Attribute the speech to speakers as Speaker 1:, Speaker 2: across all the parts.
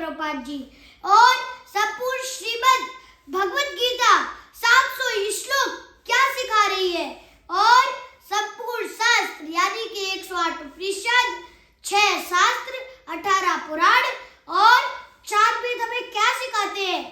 Speaker 1: प्रभुपाद जी। और संपूर्ण श्रीमद् भगवत गीता 700 श्लोक क्या सिखा रही है, और संपूर्ण शास्त्र यानी कि 108 उपनिषद, 6 शास्त्र, 18 पुराण और 4 वेद हमें क्या सिखाते हैं।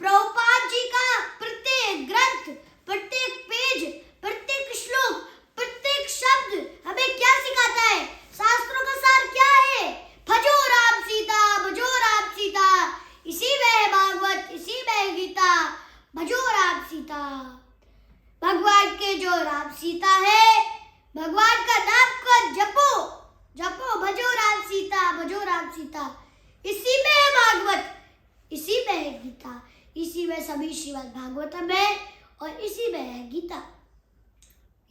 Speaker 1: प्रभुपाद जी का प्रत्येक ग्रंथ, प्रत्येक पेज, प्रत्येक श्लोक, प्रत्येक शब्द हमें क्या सिखाता है। शास्त्रों का सार क्या है? भजो राम सीता, भजो राम सीता। इसी में है भागवत, इसी में है गीता। भजो राम सीता। भगवान के जो राम सीता है, भगवान का नाम को जपो, जपो, भजो राम सीता, भजो राम सीता। इसी में है भागवत, इसी में है गीता, इसी में सभी श्रीमद् भागवतम है और इसी में है गीता,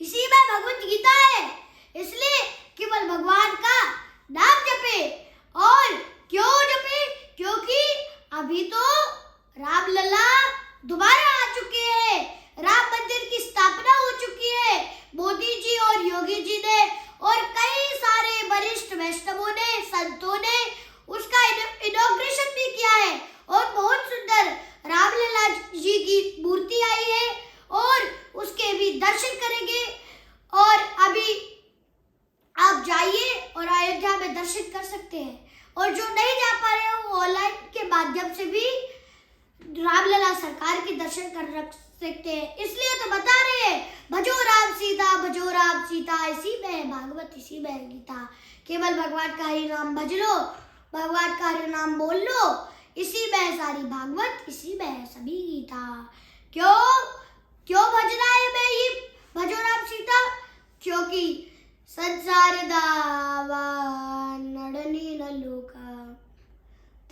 Speaker 1: इसी में भगवत गीता है। इसलिए केवल भगवान का नाम जपे। और क्यों जपे? क्योंकि अभी तो रामलला दोबारा आ चुके हैं, राम मंदिर की स्थापना हो चुकी है। मोदी जी और योगी जी ने और कई सारे वरिष्ठ वैष्णवों ने, संतों ने उसका इनॉग्रेशन भी किया है और बहुत सुंदर रामलला जी की मूर्ति आई है और उसके भी दर्शन करेंगे। और अभी आप जाइए और अयोध्या में दर्शन कर सकते हैं, और जो नहीं जा पा रहे हो वो ऑनलाइन के माध्यम से भी रामलला सरकार के दर्शन कर रख सकते हैं। इसलिए तो बता रहे हैं भजो राम सीता, भजो राम सीता। इसी में है भागवत, इसी में है गीता। केवल भगवान का हरि नाम भज लो, भगवान का हरि नाम बोल लो, इसी में है सारी भागवत, इसी में है सभी गीता। क्यों भजना है मैं ये भजो राम सीता? क्योंकि संसार दावा नडनी न लोका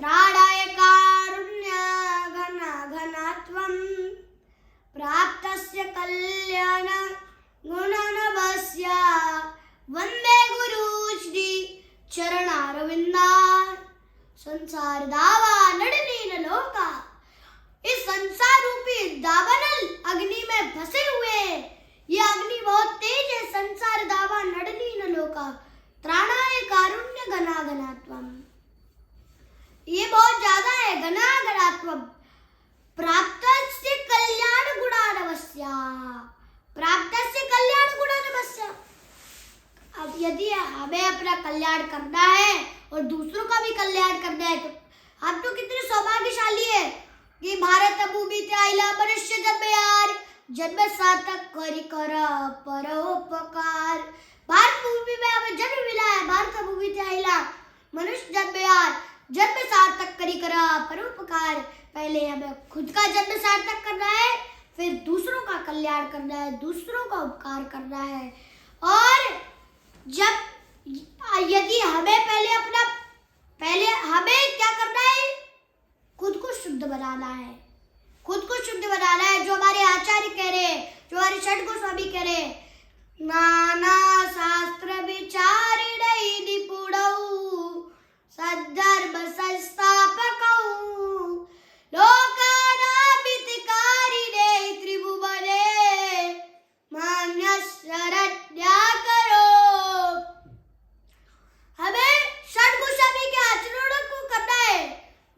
Speaker 1: त्राणाय कारुण्य घना घनात्वं प्राप्तस्य कल्याण गुणनवस्य वंदे गुरु श्री चरणारविंदा। संसार दावा नडनी न लोका, इस संसार रूपी दावानल अग्नि में फंसे हुए हैं। ये अग्नि बहुत तेज है। संसार दावा नडनी न लोका त्राणाय कारुण्य घना घनात्वम, ये बहुत ज्यादा है। घना घनात्वम प्राप्तस्य कल्याण गुणानवस्य, प्राप्तस्य कल्याण गुणानवस्य। अब यदि हमें अपना कल्याण करना है और दूसरों का भी कल्याण करना है तो हम तो कितने सौभाग्यशाली है कि भारत भूमि आइला मनुष्य जन्म यार, जन्म सार्थक करी कर परोपकार। भारत भूमि में हमें जन्म मिला है, भारत भूमि आइला मनुष्य जन्म यार, जन्म सार्थक करी कर परोपकार। पहले हमें खुद का जन्म सार्थक करना है, फिर दूसरों का कल्याण करना है, दूसरों का उपकार करना है। और जब यदि हमें पहले हमें क्या करना है? खुद को शुद्ध बनाना है, खुद को शुद्ध बनाना है। जो हमारे आचार्य कह रहे हैं, जो हमारे षट गोस्वामी कह रहे हैं, नाना शास्त्र विचारिणै निपुणौ सद्धर्म संस्थापकौ लोकानां हितकारिणे त्रिभुवने मान्यशरण्या करो। हमें षट गोस्वामी के आचरणों को करना है।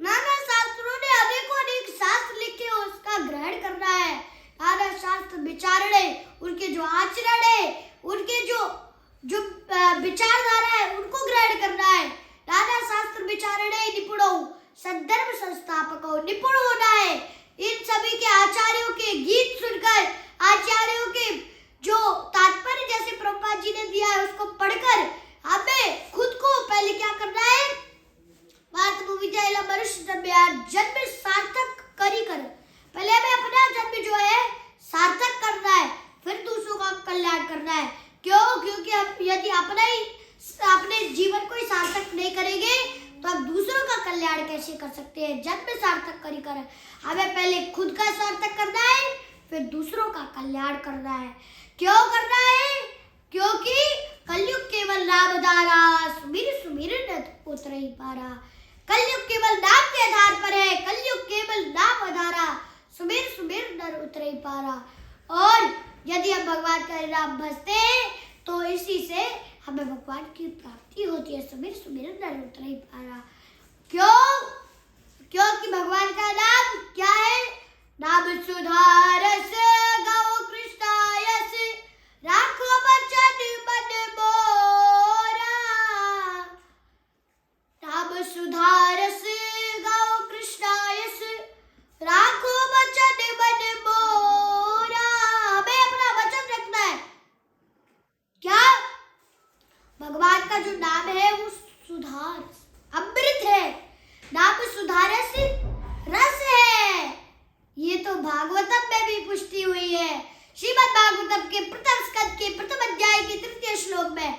Speaker 1: नाना शास्त्रों ने अनेक शास्त्र लिखे, उसका ग्रहण करना है। नाना शास्त्र विचारणे, उनके जो आचरण है, उनके जो विचारधारा है, उनको ग्रहण करना है। नाना शास्त्र विचारणे निपुणो सद्धर्म संस्थापको, निपुण होना है। इन सभी के आचार्यों के गीत सुनकर, आचार्यों के जो तात्पर्य जैसे प्रभुपाद जी ने दिया है उसको पढ़कर हमें खुद को पहले क्या करना है? भारत भूमि आइला मनुष्य जन्म यार, जन्म सार्थक करी कर। पहले हमें अपना जन्म जो है सार्थक करना है, फिर दूसरों का कल्याण करना है। क्यों? क्योंकि हम यदि अपने जीवन को ही सार्थक नहीं करेंगे तो हम दूसरों का कल्याण कैसे कर सकते हैं? जन्म सार्थक करी कर। हमें पहले खुद का सार्थक करना है, फिर दूसरों का कल्याण करना है। क्यों करना है? क्योंकि कलयुग केवल नाम धारा, सुमिर सुमिर नत उतरई पारा। कलयुग केवल नाम के आधार पर है, कलयुग केवल नाम आधारा, सुमिर सुमिर नर उतरई पारा। और यदि हम भगवान का नाम भजते हैं तो इसी से हमें भगवान की प्राप्ति होती है। सुमिर सुमिर नर उतरई पारा। क्यों? सुधारस रस है। ये तो भागवतम में भी पुष्टि हुई है। श्रीमद् भागवतम के प्रथम स्कंद के प्रथम अध्याय के 3 श्लोक में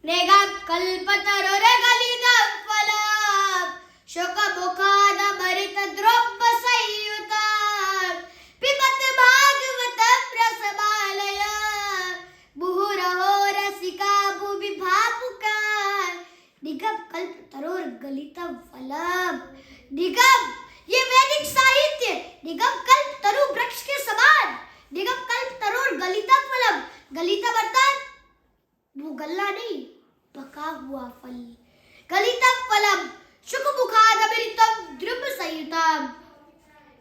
Speaker 1: नेगम कल्पतरुर्गलितं फलं शोकमुखादमृत द्रव्य संयुतं पिबत भागवतं रसमालयं मुहुरहो रसिका भुवि भावुकाः। निगम कल्पतरुर्गलितं फलं। निगम ये वैदिक साहित्य, निगम कल्प तरु वृक्ष के समान। निगम कल्प तरुर्गलितं फलम। गलिता अर्थात वो गल्ला नहीं, पका हुआ फल। गलितं फलम शुकमुखादमृतं द्रव्य संयुतम्।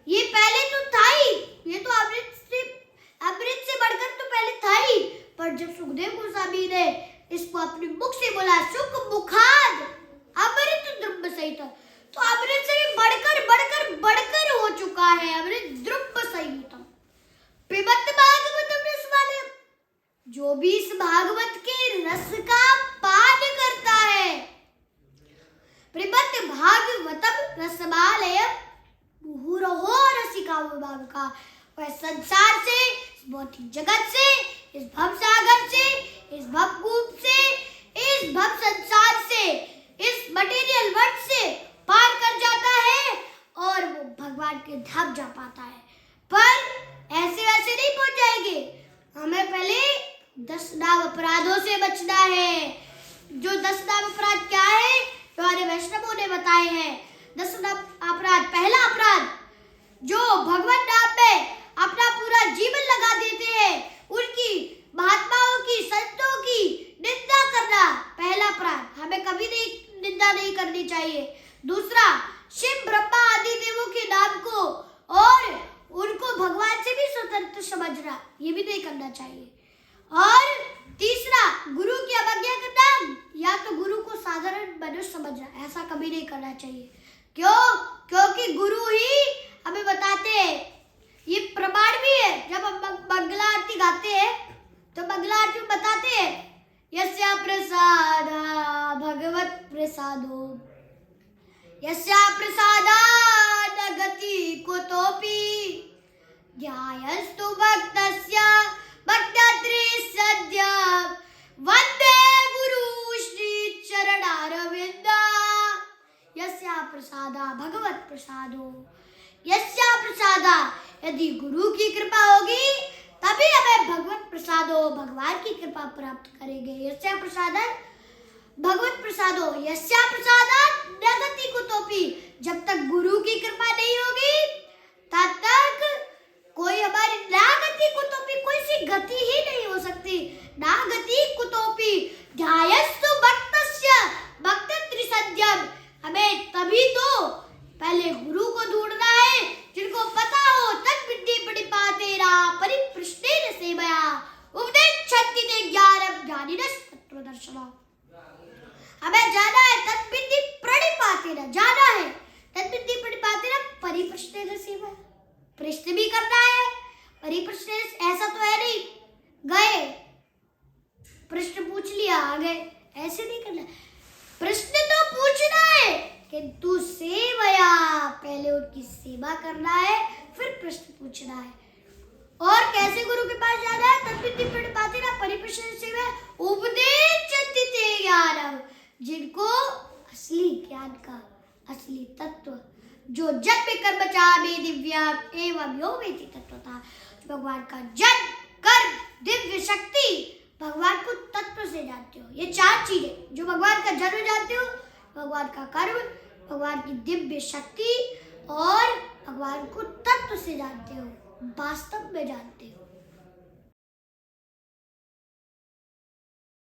Speaker 1: ये पहले तो था ही, ये तो अमृत से बढ़कर तो पहले था ही, पर जब सुखदेव गोस्वामी ने इसको अपने मुख से बोला शुकमुखाद अमृत द्रव्य संयुतम्, तो अमृत से भी बढ़कर बढ़कर बढ़कर हो चुका है अमृत द्रव्य संयुतम्। पिबत भागवतम रसमालयम्, जो भी इस भागवत के रस का पान करता है। पिबत भागवतम रसमालयम् मुहुरहो रसिका भुवि भावुकाः। वह संसार से, इस भौतिक जगत से, इस भव सागर से, इस भव कूप से, इस भव संसार से, इस मटेरियल वर्ल्ड से पार कर जाता है और वो भगवान के धाम जा पाता है। पर ऐसे वैसे नहीं पहुंच जाएंगे, हमें पहले 10 नाम अपराधों से बचना है। जो 10 नाम अपराध क्या है, जो हमारे वैष्णवों ने बताए हैं। 10 नाम अपराध, पहला अपराध जो भगवान नाम में अपना पूरा जीवन लगा देते हैं, उनकी महात्माओं की, संतों की निंदा करना पहला अपराध, हमें कभी नहीं निंदा नहीं करनी चाहिए। दूसरा, शिव ब्रह्मा आदि देवों के नाम को और उनको भगवान से भी स्वतंत्र समझना, ये भी नहीं करना चाहिए। और तीसरा, गुरु की अवज्ञा करना या तो गुरु को साधारण मनुष्य समझना, ऐसा कभी नहीं करना चाहिए। क्यों? क्योंकि गुरु ही हमें बताते हैं। ये प्रमाण भी है, जब हम मंगला आरती गाते हैं तो मंगला आरती में बताते हैं यस्या प्रसादा भगवत प्रसादो यस्या प्रसादात् गति कुतोऽपि ध्यायस्तु भक्तस्य भक्त्यात्रे सद्यं वन्दे गुरु श्री चरणारविंदा। यस्या प्रसादा भगवत प्रसादो, यस्या प्रसादा, यदि गुरु की कृपा होगी तभी हमें भगवत प्रसादो, भगवान की कृपा प्राप्त करेंगे। यस्या प्रसादात् भगवत प्रसादो यस्या प्रसादात् न गति कुतोऽपि, जब तक गुरु की कृपा नहीं होगी तब तक कोई हमारी ना गति कुतोऽपि, कोई सी गति ही नहीं हो सकती। ना गति कुतोऽपि ध्यायस्तु भक्तस्य भक्त त्रिसंध्यम, हमें तभी तो पहले गुरु को ढूंढना है जिनको पता हो तद्विद्धि प्रणिपातेन परिपृष्टेन सेवया उपदेच्छन्ति ते ज्ञानं ज्ञानिनः तत्त्वदर्शिनः। हमें जाना है तद्विद्धि प्रणिपातेन, जाना है तद्विद्धि प्रणिपातेन परिपृष्टेन सेवया, प्रश्न भी करना है। परिप्रश्न ऐसा तो है नहीं गए प्रश्न पूछ लिया आ गए, ऐसे नहीं करना। प्रश्न तो पूछना है किंतु सेवया, पहले उनकी सेवा करना है फिर प्रश्न पूछना है। और कैसे गुरु के पास जाना है? तद्विद्धि प्रणिपातेन परिप्रश्न सेवा उपदेच्छन्ति ते ज्ञानम्, जिनको असली ज्ञान का असली तत्व, जो जन्म कर्म चापि दिव्यम् एवं यो वेति तत्वतः, भगवान का जन्म कर्म दिव्य शक्ति, भगवान को तत्व से जानते हो। ये 4 चीजें, जो भगवान का जन्म जानते हो, भगवान का कर्म, भगवान की दिव्य शक्ति और भगवान को तत्व से जानते हो, वास्तव में जानते हो।